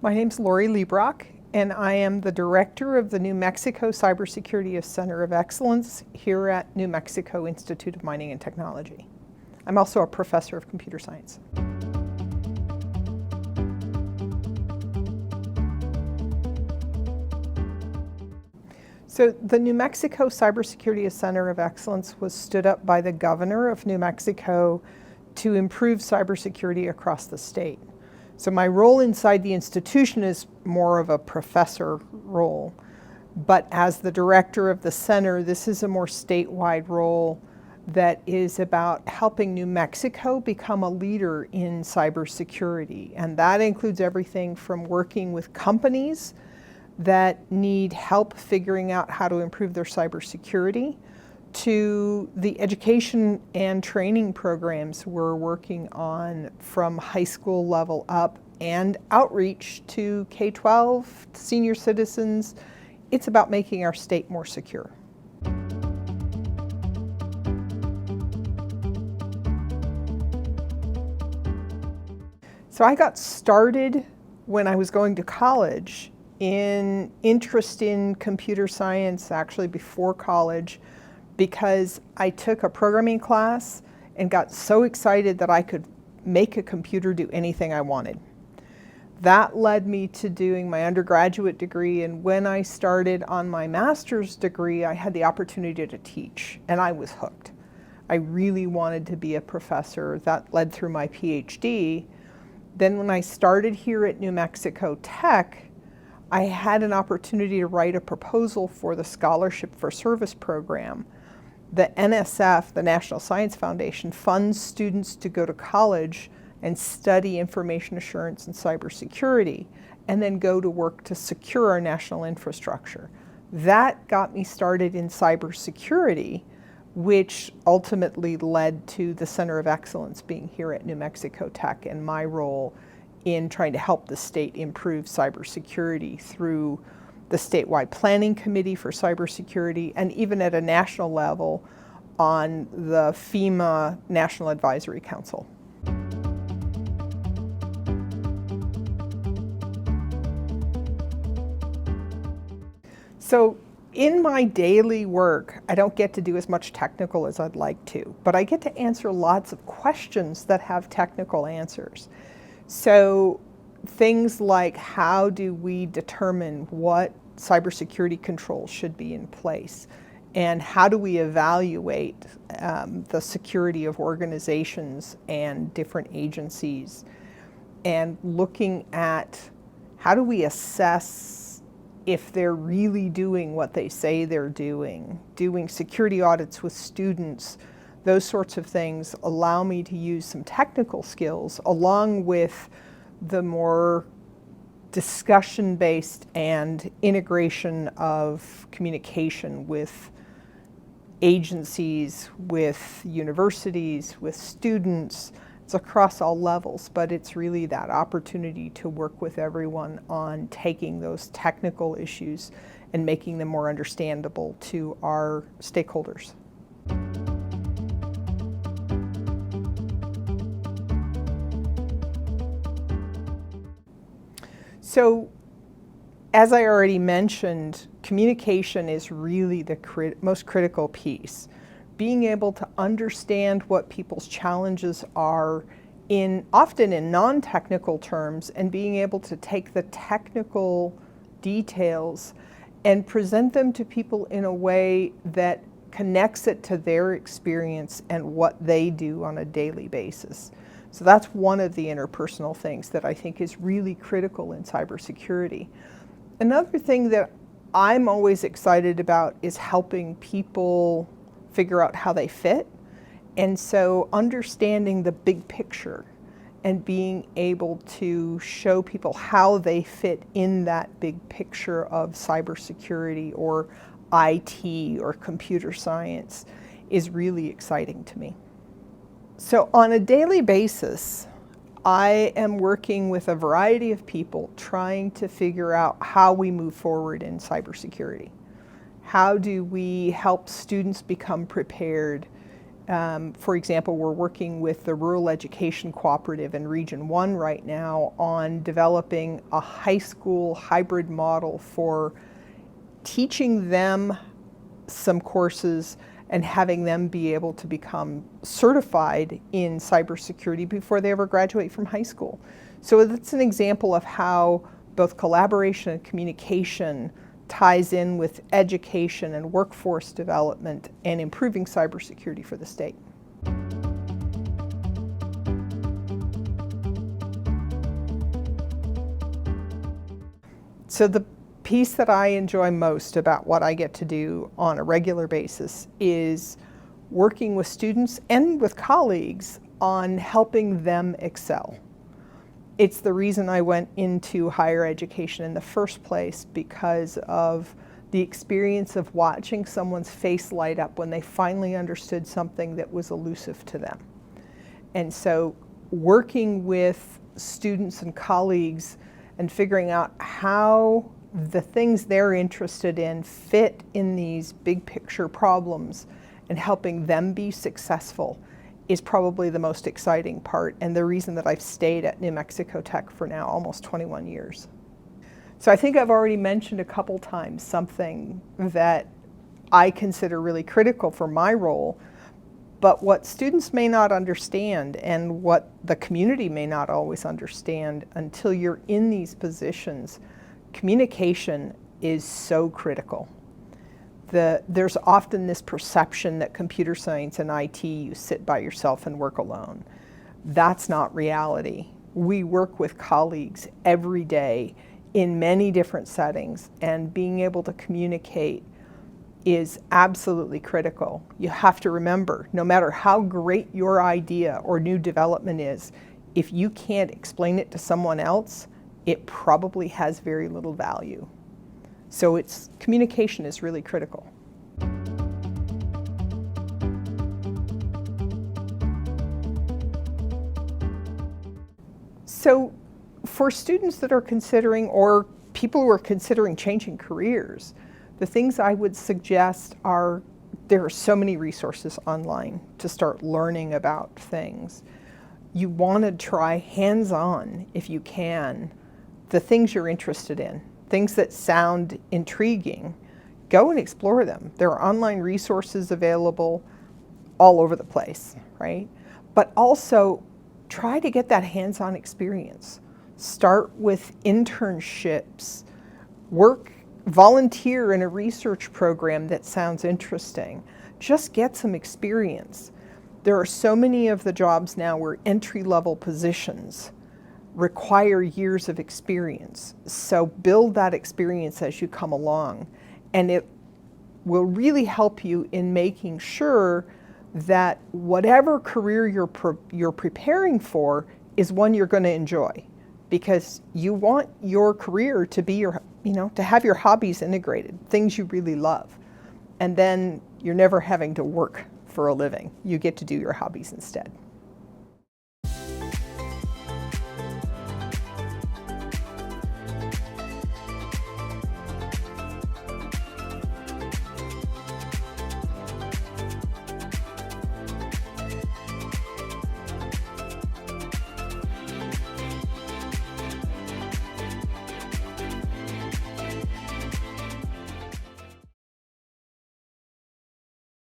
My name's Lorie Liebrock, and I am the director of the New Mexico Cybersecurity Center of Excellence here at New Mexico Institute of Mining and Technology. I'm also a professor of computer science. So the New Mexico Cybersecurity Center of Excellence was stood up by the governor of New Mexico to improve cybersecurity across the state. So my role inside the institution is more of a professor role, but as the director of the center, this is a more statewide role that is about helping New Mexico become a leader in cybersecurity. And that includes everything from working with companies that need help figuring out how to improve their cybersecurity, to the education and training programs we're working on from high school level up and outreach to K-12, senior citizens. It's about making our state more secure. So I got started when I was going to college in interest in computer science, actually before college, because I took a programming class and got so excited that I could make a computer do anything I wanted. That led me to doing my undergraduate degree, and when I started on my master's degree, I had the opportunity to teach, and I was hooked. I really wanted to be a professor. That led through my PhD. Then when I started here at New Mexico Tech, I had an opportunity to write a proposal for the Scholarship for Service program. The NSF, the National Science Foundation, funds students to go to college and study information assurance and cybersecurity, and then go to work to secure our national infrastructure. That got me started in cybersecurity, which ultimately led to the Center of Excellence being here at New Mexico Tech, and my role in trying to help the state improve cybersecurity through the statewide planning committee for cybersecurity, and even at a national level on the FEMA National Advisory Council. So in my daily work, I don't get to do as much technical as I'd like to, but I get to answer lots of questions that have technical answers. So things like, how do we determine what cybersecurity controls should be in place? And how do we evaluate the security of organizations and different agencies? And looking at how do we assess if they're really doing what they say they're doing security audits with students. Those sorts of things allow me to use some technical skills along with the more discussion-based and integration of communication with agencies, with universities, with students. It's across all levels, but it's really that opportunity to work with everyone on taking those technical issues and making them more understandable to our stakeholders. So, as I already mentioned, communication is really the most critical piece. Being able to understand what people's challenges are often in non-technical terms, and being able to take the technical details and present them to people in a way that connects it to their experience and what they do on a daily basis. So that's one of the interpersonal things that I think is really critical in cybersecurity. Another thing that I'm always excited about is helping people figure out how they fit. And so understanding the big picture and being able to show people how they fit in that big picture of cybersecurity or IT or computer science is really exciting to me. So on a daily basis, I am working with a variety of people trying to figure out how we move forward in cybersecurity. How do we help students become prepared? For example, we're working with the Rural Education Cooperative in Region 1 right now on developing a high school hybrid model for teaching them some courses and having them be able to become certified in cybersecurity before they ever graduate from high school. So that's an example of how both collaboration and communication ties in with education and workforce development and improving cybersecurity for the state. So the piece that I enjoy most about what I get to do on a regular basis is working with students and with colleagues on helping them excel. It's the reason I went into higher education in the first place, because of the experience of watching someone's face light up when they finally understood something that was elusive to them. And so working with students and colleagues and figuring out how the things they're interested in fit in these big picture problems and helping them be successful is probably the most exciting part, and the reason that I've stayed at New Mexico Tech for now almost 21 years. So I think I've already mentioned a couple times something that I consider really critical for my role, but what students may not understand and what the community may not always understand until you're in these positions, communication is so critical. There's often this perception that computer science and IT, you sit by yourself and work alone. That's not reality. We work with colleagues every day in many different settings, and being able to communicate is absolutely critical. You have to remember, no matter how great your idea or new development is, if you can't explain it to someone else, it probably has very little value. So communication is really critical. So for students that are considering, or people who are considering changing careers, the things I would suggest are, there are so many resources online to start learning about things. You want to try hands-on, if you can, the things you're interested in. Things that sound intriguing, go and explore them. There are online resources available all over the place, right? But also try to get that hands-on experience. Start with internships, volunteer in a research program that sounds interesting. Just get some experience. There are so many of the jobs now where entry-level positions require years of experience. So build that experience as you come along, and it will really help you in making sure that whatever career you're preparing for is one you're going to enjoy, because you want your career to be to have your hobbies integrated, things you really love, and then you're never having to work for a living. You get to do your hobbies instead.